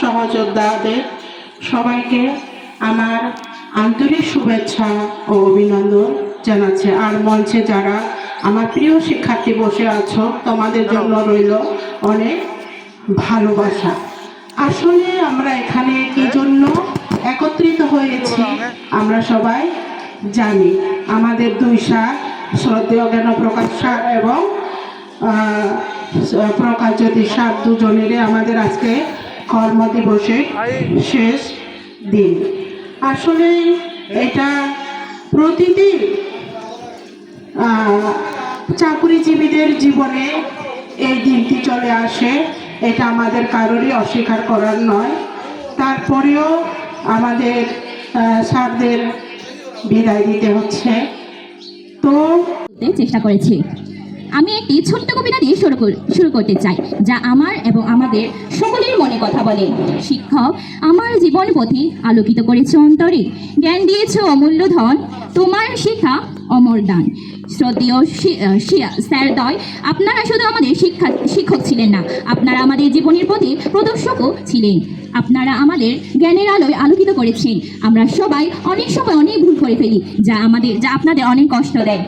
সহযোদ্ধাদের সবাইকে আমার আন্তরিক শুভেচ্ছা ও অভিনন্দন জানাচ্ছি। আর মঞ্চে যারা আমার প্রিয় শিক্ষার্থী বসে আছো, তোমাদের জন্য রইল অনেক ভালোবাসা। আসলে আমরা এখানে কি জন্য একত্রিত হয়েছি আমরা সবাই জানি। আমাদের দুই স্যার, শ্রদ্ধেয় জ্ঞান প্রকাশ স্যার এবং প্রকাশজ্যোতি স্যার, দুজনেরই আমাদের আজকে কর্মদিবসের শেষ দিন। আসলে এটা প্রতিদিন চাকরিজীবীদের জীবনে এই দিনটি চলে আসে, এটা আমাদের কারোরই অস্বীকার করার নয়। তারপরেও আমাদের স্যারদের বিদায় দিতে হচ্ছে। তো চেষ্টা করেছি। আমি একটি ছোট্ট কবিতা দিয়ে শুরু করতে চাই, যা আমার এবং আমাদের সকলের মনে কথা বলে। শিক্ষক আমার জীবন পথে আলোকিত করেছে অন্তরে, জ্ঞান দিয়েছে অমূল্য ধন, তোমার শিক্ষা অমর দান। শ্রদ্ধেয় স্যারদ্বয়, আপনারা শুধু আমাদের শিক্ষক ছিলেন না, আপনারা আমাদের জীবনের প্রতি প্রদর্শকও ছিলেন। আপনারা আমাদের জ্ঞানের আলোয় আলোকিত করেছেন। আমরা সবাই অনেক সময় অনেক ভুল করে ফেলি, যা আপনাদের অনেক কষ্ট দেয়।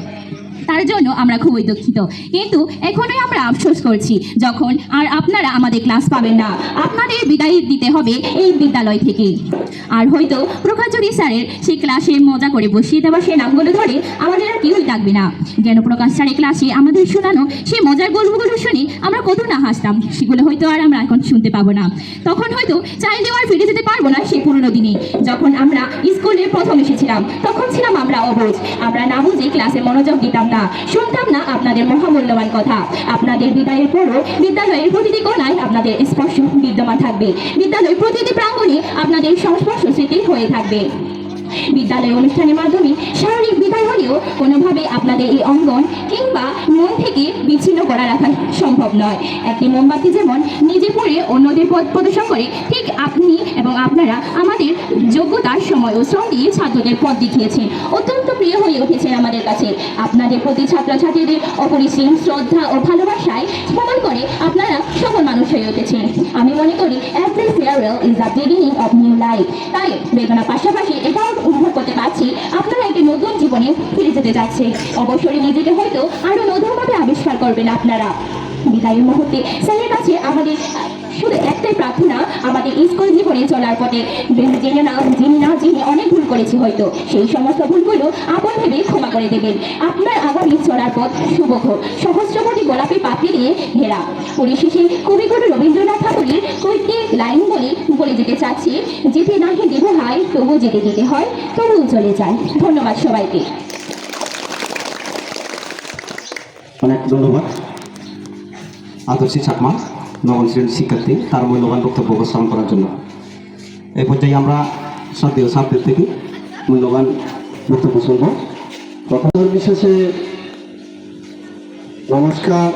তার জন্য আমরা খুবই দুঃখিত, কিন্তু এখনই আমরা আফসোস করছি যখন আর আপনারা আমাদের ক্লাস পাবেন না। আপনাদের বিদায় দিতে হবে এই বিদ্যালয় থেকে। আর হয়তো প্রকাশজ্যোতি স্যারের সেই ক্লাসে মজা করে বসিয়ে দেওয়া সেই নামগুলো ধরে আমাদের আর কেউই থাকবে না। জ্ঞান প্রকাশ স্যারের ক্লাসে আমাদের শোনানো সেই মজার গল্পগুলো শুনে আমরা কত না হাসতাম, সেগুলো হয়তো আর আমরা এখন শুনতে পাবো না। তখন হয়তো চাইলেও আর ফিরে যেতে পারবো না সেই পুরনো দিনে, যখন আমরা স্কুলে প্রথম এসেছিলাম। তখন ছিলাম আমরা অবুঝ, আমরা না বুঝে ক্লাসে মনোযোগ দিতাম না, শুনতাম না আপনাদের মহামূল্যবান কথা। আপনাদের বিদায়ের পরও বিদ্যালয়ের প্রতিটি কোণায় আপনাদের স্পর্শ বিদ্যমান থাকবে, বিদ্যালয়ের প্রতিটি প্রাঙ্গণে আপনাদের সংস্পর্শ স্মৃতি হয়ে থাকবে। বিদ্যালয় অনুষ্ঠানের মাধ্যমে শারীরিক বিদায় হলেও কোনোভাবে আপনাদের এই অঙ্গন কিংবা মন থেকে বিচ্ছিন্ন করা রাখা সম্ভব নয়। একটি মোমবাতি যেমন নিজে পড়ে অন্যদের পথ প্রদর্শন করে, ঠিক আপনি এবং আপনারা আমাদের যোগ্যতার সময় ও শ্রম দিয়ে ছাত্রদের পথ দেখিয়েছেন, অত্যন্ত প্রিয় হয়ে উঠেছেন আমাদের কাছে। আপনাদের প্রতি ছাত্রছাত্রীদের অপরিসীম শ্রদ্ধা ও ভালোবাসায় প্রমাণ করে আপনারা সফল মানুষ হয়ে উঠেছেন। আমি মনে করি every farewell is the beginning of new life. তাই বেদনার পাশাপাশি এটাও অনুভব করতে পারছি আপনারা একটি নতুন জীবনে ফিরে যেতে যাচ্ছে। অবসরে নিজেকে হয়তো আরো নতুনভাবে আবিষ্কার করবেন আপনারা। বিদায়ের মুহূর্তে স্যারের কাছে আমাদের শুধু একটাই প্রার্থনা, আমাদের স্কুল জীবনে চলার পথে যিনি অনেক ভুল করেছি, হয়তো সেই সমস্ত ভুলগুলো আপন ভেবে ক্ষমা করে দেবেন। আপনার আগামী চলার পথ শুভ হোক, সহস্রকোটি গোলাপি পাপড়ি দিয়ে ঘেরা। পরিশেষে কবিগুরু রবীন্দ্রনাথ ঠাকুরের কয়েকটি লাইন বলে যেতে চাচ্ছি, যেতে নাহি দেহ হয় তবু যেতে দিতে হয়, তবু চলে যায়। ধন্যবাদ সবাইকে। অনেক ধন্যবাদ আদর্শী চাকমা নবম শ্রেণীর শিক্ষার্থী তার মূল্যবান বক্তব্য উপস্থাপন করার জন্য। এই পর্যায়ে আমরা শ্রদ্ধেয় ছাত্রদের থেকে মূল্যবান বক্তব্য শুনব। প্রথম বিশেষে নমস্কার,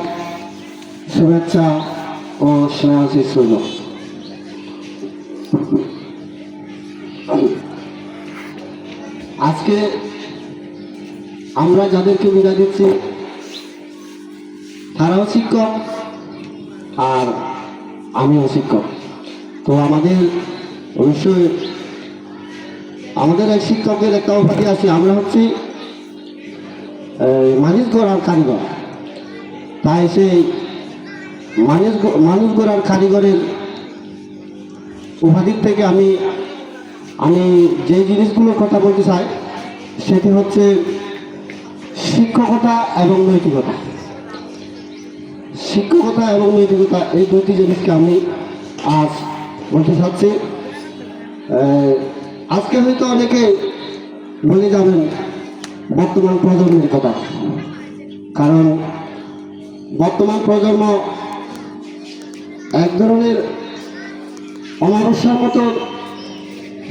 শুভেচ্ছা ও স্নেহাশিস রইল। আজকে আমরা যাদেরকে বিদায় দিচ্ছি তারাও শিক্ষক আর আমিও শিক্ষক। তো আমাদের অবশ্যই আমাদের এক শিক্ষকের একটা উপাধি আছে, আমরা হচ্ছি মানুষ গড়ার কারিগর। তাই সেই মানুষ গড়ার কারিগরের উপাধির থেকে আমি যে জিনিসগুলোর কথা বলতে চাই সেটি হচ্ছে শিক্ষকতা এবং নৈতিকতা। শিক্ষকতা এবং নৈতিকতা এই দুটি জিনিসকে আমি আজ বলতে চাচ্ছি। আজকে হয়তো অনেকে বলে যাবেন বর্তমান প্রজন্মের কথা, কারণ বর্তমান প্রজন্ম এক ধরনের অমাবস্যার মতো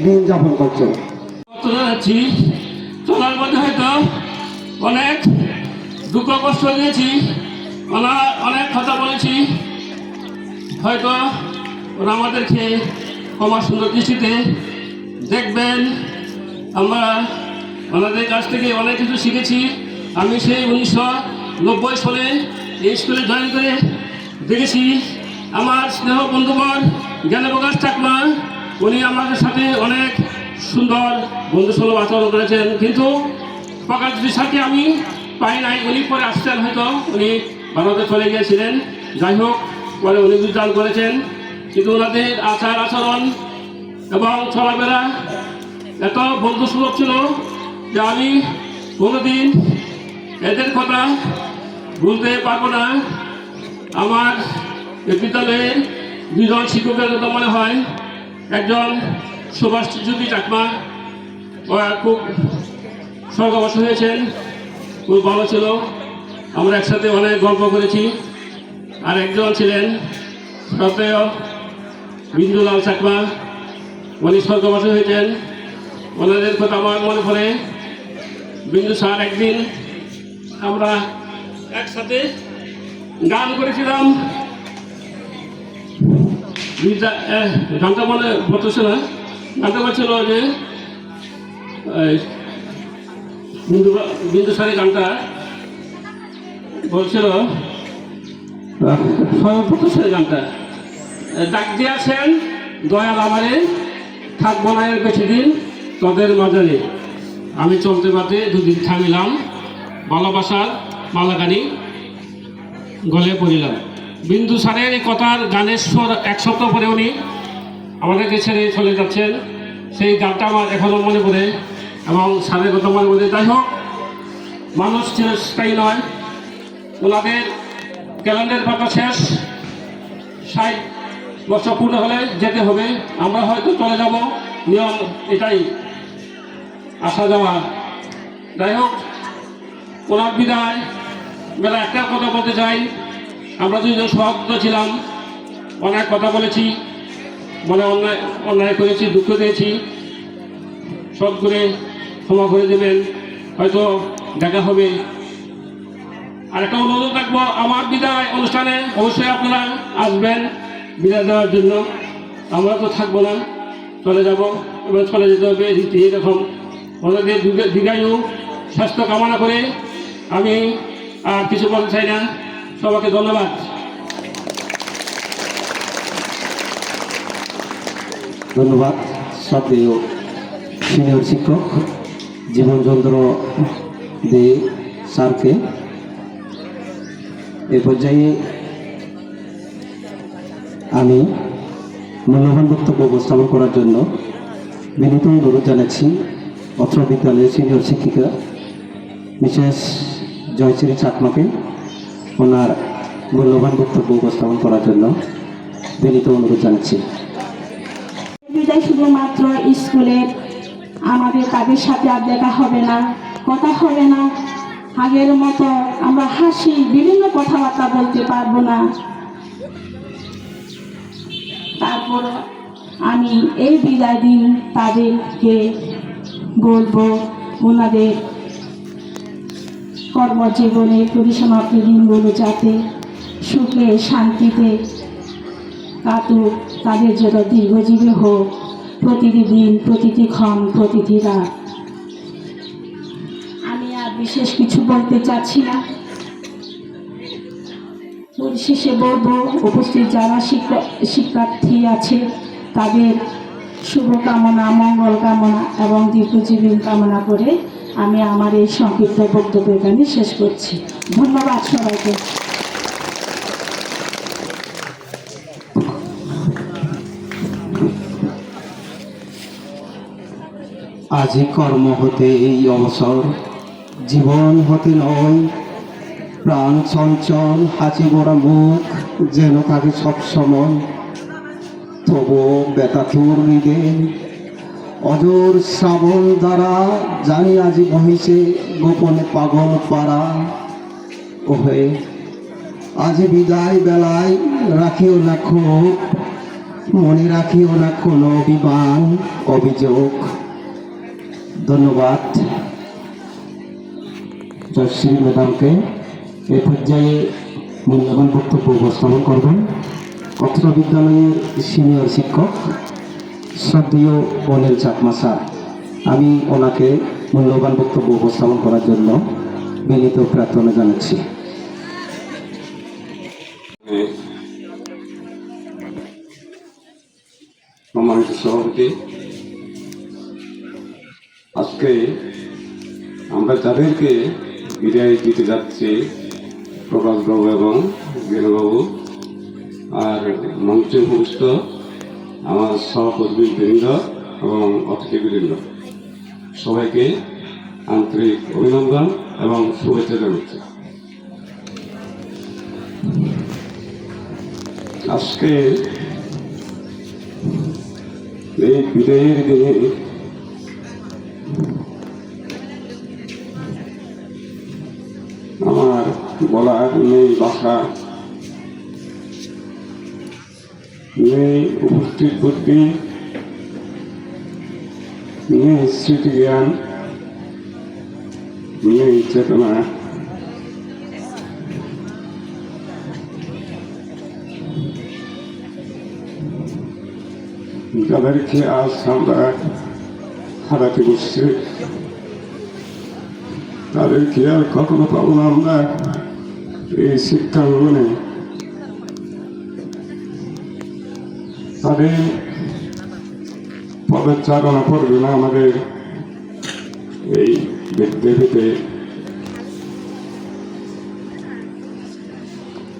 দিন যাপন করছে। চলার মধ্যে হয়তো অনেক দুঃখ কষ্ট দিয়েছি, অনেক কথা বলেছি, হয়তো ওরা আমাদেরকে ক্ষমা সুন্দর দৃষ্টিতে দেখবেন। আমরা ওনাদের কাছ থেকে অনেক কিছু শিখেছি। আমি সেই 1990 সালে এই স্কুলে জয়েন করে দেখেছি আমার স্নেহ বন্ধুগণ জ্ঞানপ্রকাশ চাকমা উনি আমাদের সাথে অনেক সুন্দর বন্ধুসুলভ আচরণ করেছেন, কিন্তু প্রকাশ সাথে আমি পাই নাই। উনি পরে আসছেন, হয়তো উনি ভারতে চলে গিয়েছিলেন। যাই হোক, পরে উনি বিদ্যান করেছেন, কিন্তু ওনাদের আচার আচরণ এবং চলাফেরা এত বন্ধুসুলভ ছিল যে আমি কোনোদিন এদের কথা ভুলতে পারবো না। আমার এই বিদ্যালয়ের দুজন শিক্ষকের কথা মনে হয়, একজন সুভাষজ্যোতি চাকমা, ও খুব স্বর্গবাস হয়েছেন, খুব ভালো ছিল, আমরা একসাথে অনেক গল্প করেছি। আর একজন ছিলেন সতেয় বিন্দুলাল চাকমা, উনি স্বর্গবাস হয়েছেন। ওনাদের কথা আমার মনে পড়ে। বিন্দু স্যার একদিন আমরা একসাথে গান করেছিলাম, গানটা মনে পড়তেছে না, গানটা বলছিল যে বিন্দু স্যারের গানটা বলছিল, সর্বপ্রথম গানটা ডাক দিয়েছেন দয়াল আমারে, থাকবো না এর বেশি দিন তোদের মাঝারে, আমি চলতে পারতে দুদিন থামিলাম, ভালোবাসার মালাকানি গলে পড়িলাম। বিন্দু স্যারের এই কথার গানের স্বর এক সপ্তাহ পরে উনি আমাদেরকে ছেড়ে চলে যাচ্ছেন। সেই গানটা আমার এখনও মনে পড়ে এবং স্যারের কথা মনে পড়ে। যাই হোক, মানুষ চিরস্থায়ী নয়, ওনাদের ক্যালেন্ডার পাতা শেষ, 60 বছর পূর্ণ হলে যেতে হবে। আমরা হয়তো চলে যাব, নিয়ম এটাই, আসা যাওয়া। যাই হোক, ওনার বিদায় বেলা একটা কথা বলতে চাই। আমরা দুজন সভাপতি ছিলাম, অনেক কথা বলেছি, মনে অন্যায় করেছি, দুঃখ দিয়েছি, সব করে ক্ষমা করে দেবেন, হয়তো দেখা হবে। আর একটা অনুরোধ রাখবো, আমার বিদায় অনুষ্ঠানে অবশ্যই আপনারা আসবেন বিদায় দেওয়ার জন্য। আমরা তো থাকবো না, চলে যাব এবং চলে যেতে হবে, রীতি এরকম। ওনাদের দীর্ঘায়ু স্বাস্থ্য কামনা করে আমি আর কিছু বলতে চাই না। সবাইকে ধন্যবাদ। ধন্যবাদ শ্রদ্ধেয় সিনিয়র শিক্ষক জীবনচন্দ্র দে স্যারকে। এ পর্যায়ে আমি মূল্যবান বক্তব্য উপস্থাপন করার জন্য বিনীত অনুরোধ জানাচ্ছি অত্র বিদ্যালয়ের সিনিয়র শিক্ষিকা মিসেস জয়শ্রী চাকমাকে ওনার মূল্যবান বক্তব্য উপস্থাপন করার জন্য বিনীত অনুরোধ জানাচ্ছি। বিদায় শুধুমাত্র স্কুলের, আমাদের তাদের সাথে আর দেখা হবে না, কথা হবে না, আগের মতো আমরা হাসি বিভিন্ন কথাবার্তা বলতে পারবো না। তারপর আমি এই বিদায় দিন তাদেরকে বলবো, ওনাদের কর্মজীবনের পরিসমাপ্তি দিনগুলো যাতে সুখে শান্তিতে কাটুক, তাদের জন্য দীর্ঘজীবী হোক, প্রতিটি দিন, প্রতিটি ক্ষণ, প্রতিটি রাত। আমি আর বিশেষ কিছু বলতে চাচ্ছি না। পরিশেষে বলবো, উপস্থিত যারা শিক্ষার্থী আছে তাদের শুভকামনা, মঙ্গল কামনা এবং দীর্ঘজীবন কামনা করে আমি আমার এই সংক্ষিপ্ত বক্তব্য এখানে শেষ করছি। ধন্যবাদ সবাইকে। আজি কর্ম হতে এই অবসর, জীবন হতে নয়, প্রাণ চঞ্চল হাসি ভরা মুখ যেন থাকে সবসময়, তবু ব্যথাতুর হৃদয় অজর শ্রাবণ দ্বারা জানি আজি বহিছে গোপনে পাগল পাড়া। ওহে আজি বিদায় বেলায় রাখিও না ক্ষোভ, মনে রাখিও না কোনো অভিমান অভিযোগ। ধন্যবাদ জয়শ্রী ম্যাডামকে। এ পর্যায়ে মূল্যবান বক্তব্য উপস্থাপন করবেন অত্র বিদ্যালয়ের সিনিয়র শিক্ষক শ্রদ্ধেয় অনিল চাকমা স্যার। আমি ওনাকে মূল্যবান বক্তব্য উপস্থাপন করার জন্য বিনীত প্রার্থনা জানাচ্ছি। সম্মানিত সভাপতি, আজকে আমরা যাদেরকে বিদায় দিতে যাচ্ছি, প্রকাশবাবু এবং জ্ঞানবাবু, আর মঞ্চে উপস্থিত আমার সহকর্মীবৃন্দ এবং অতিথিবৃন্দ, সবাইকে আন্তরিক অভিনন্দন এবং শুভেচ্ছা জানাচ্ছি। আজকে এই বিদায়ের দিনে আমার বলার নেই ভাষা, নেই উপস্থিত বুদ্ধি, নেই স্মৃতি জ্ঞান, নেই চেতনা। যাদেরকে আজ আমরা হারাতে বসছি, তাদেরকে আর কখনো পাবো না আমরা এই শিক্ষাঙ্গনে। তাদের পদচারণা করবে না আমাদের এই দেবীতে।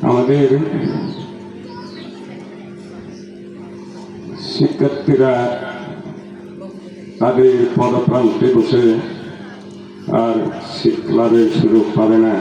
আমাদের শিক্ষার্থীরা তাদের পদপ্রান্তে বসে আর শিক্ষালাভের সুযোগ পাবে না।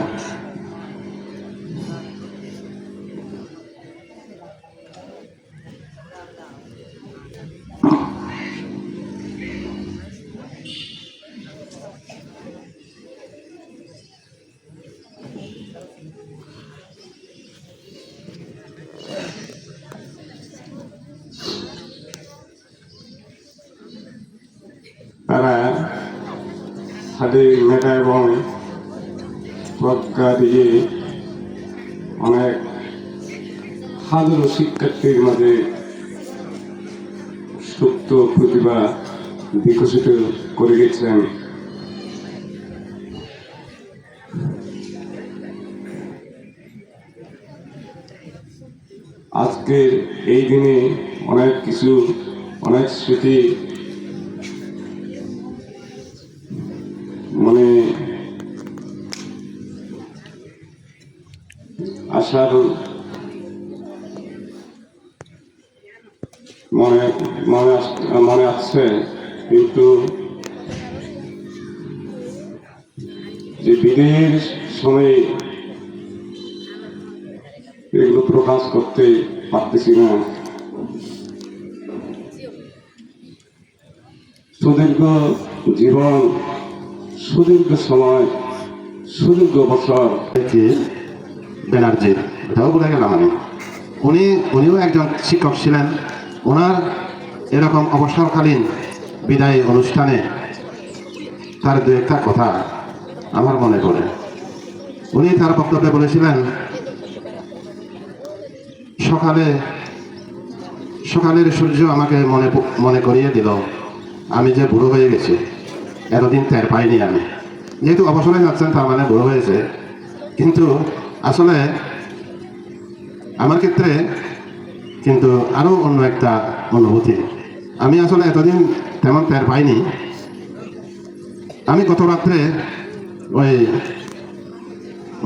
তারা তাদের মেধা এবং প্রজ্ঞা দিয়ে অনেক হাজারো শিক্ষার্থীর মাঝে সুপ্ত প্রতিভা বিকশিত করে গেছেন। আজকের এই দিনে অনেক কিছু, অনেক স্মৃতি মনে আসার মনে আসছে, কিন্তু যে বিদায়ের সময় এগুলো প্রকাশ করতে পারতেছি না। সুদীর্ঘ জীবন, সুদীর্ঘ সময়, সুদীর্ঘ বছর ব্যানার্জি, এটাও বলে গেলাম আমি। উনিও একজন শিক্ষক ছিলেন। ওনার এরকম অবসরকালীন বিদায় অনুষ্ঠানে তার দু একটা কথা আমার মনে পড়ে। উনি তার বক্তব্যে বলেছিলেন, সকালের সূর্য আমাকে মনে করিয়ে দিল আমি যে বুড়ো হয়ে গেছি, এতদিন টের পাইনি আমি। যেহেতু অবসরে যাচ্ছেন তার মানে বুড়ো হয়েছে, কিন্তু আসলে আমার ক্ষেত্রে কিন্তু আরও অন্য একটা অনুভূতি। আমি আসলে এতদিন তেমন টের পাইনি। আমি গত রাত্রে ওই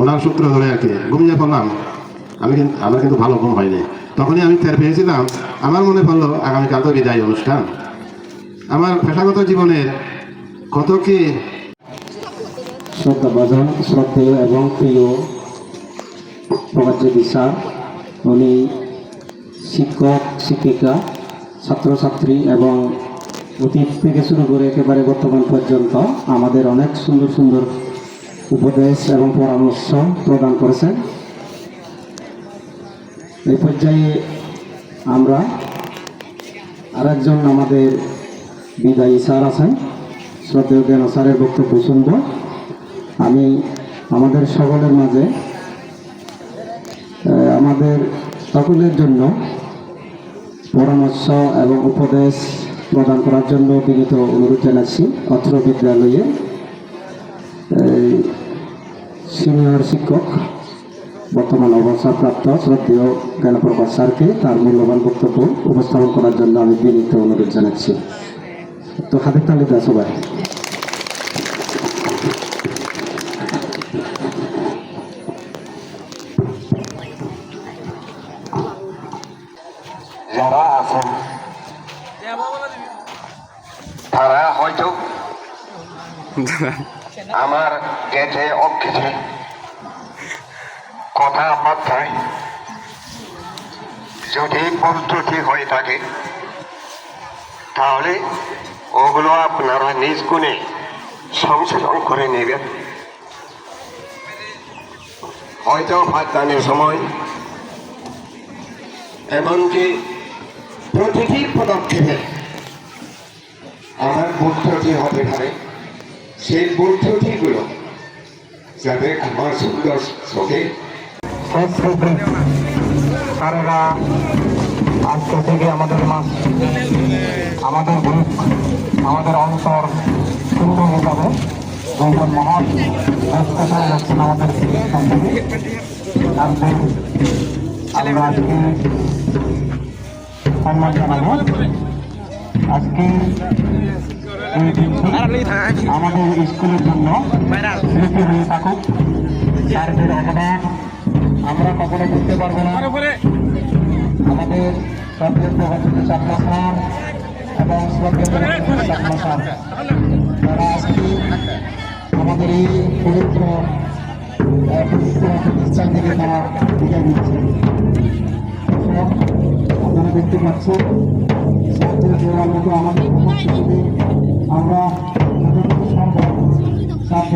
ওনার সূত্র ধরে আর কি ঘুমিয়ে পড়লাম। আমার কিন্তু ভালো ঘুম হয়নি। তখনই আমি টের পেয়েছিলাম, আমার মনে পড়লো আগামীকাল তো বিদায় অনুষ্ঠান। আমার পেশাগত জীবনের কত কি শ্রদ্ধাভাজন, শ্রদ্ধেয় এবং প্রিয় প্রভাজ্যোতি স্যার, উনি শিক্ষক, শিক্ষিকা, ছাত্রছাত্রী এবং অতীত থেকে শুরু করে একেবারে বর্তমান পর্যন্ত আমাদের অনেক সুন্দর সুন্দর উপদেশ এবং পরামর্শ প্রদান করেছেন। এই পর্যায়ে আমরা আরেকজন আমাদের বিদায়ী স্যার আছেন, শ্রদ্ধেয় জ্ঞান স্যারের বক্তব্য শুনব। আমি আমাদের সকলের মাঝে আমাদের সকলের জন্য পরামর্শ এবং উপদেশ প্রদান করার জন্য বিনীত অনুরোধ জানাচ্ছি। অত্র বিদ্যালয়ে সিনিয়র শিক্ষক বর্তমান অবসরপ্রাপ্ত শ্রদ্ধেয় জ্ঞানপ্রকাশ স্যারকে তার মূল্যবান বক্তব্য উপস্থাপন করার জন্য আমি বিনীত অনুরোধ জানাচ্ছি। তো হাতের তালিকা সবাই। যারা আছেন তারা হয়তো আমার গেটে অক্ষেছে কথাবার্তায় যদি ভুল ত্রুটি হয়ে থাকে তাহলে ওগুলো আপনারা নিজ গুণে সংশোধন করে নেবেন। হয়তো পাঠদানের সময় এমনকি প্রতিটি পদক্ষেপে আমার ভুল ত্রুটি হতে পারে, সেই ভুল ত্রুটিগুলো যাতে আমার সুন্দর চোখে তারা আজকে থেকে আমাদের মাস আমাদের গ্রুপ আমাদের অন্তর শুরু হয়ে যাবে। দুজন মহান স্পেশাল যাচ্ছেন আমাদের আমরা আজকে সম্মান জানাবো। আজকে এই দিনটি আমাদের স্কুলের জন্য স্মৃতি হয়ে থাকুক। স্যারদের অবদান আমরা কখনো বুঝতে পারবো না। আমাদের শ্রদ্ধেয় প্রভাষিত চাকমা স্যার এবং শ্রদ্ধেয় চাকমা স্যার তারা আজকে আমাদের এই পবিত্র প্রতিষ্ঠান থেকে তারা বিদায় দিচ্ছে। আপনারা দেখতে পাচ্ছেন ছাত্র দেওয়ার মতো আমাদের আমরা যতটুকু সম্ভব ছাত্র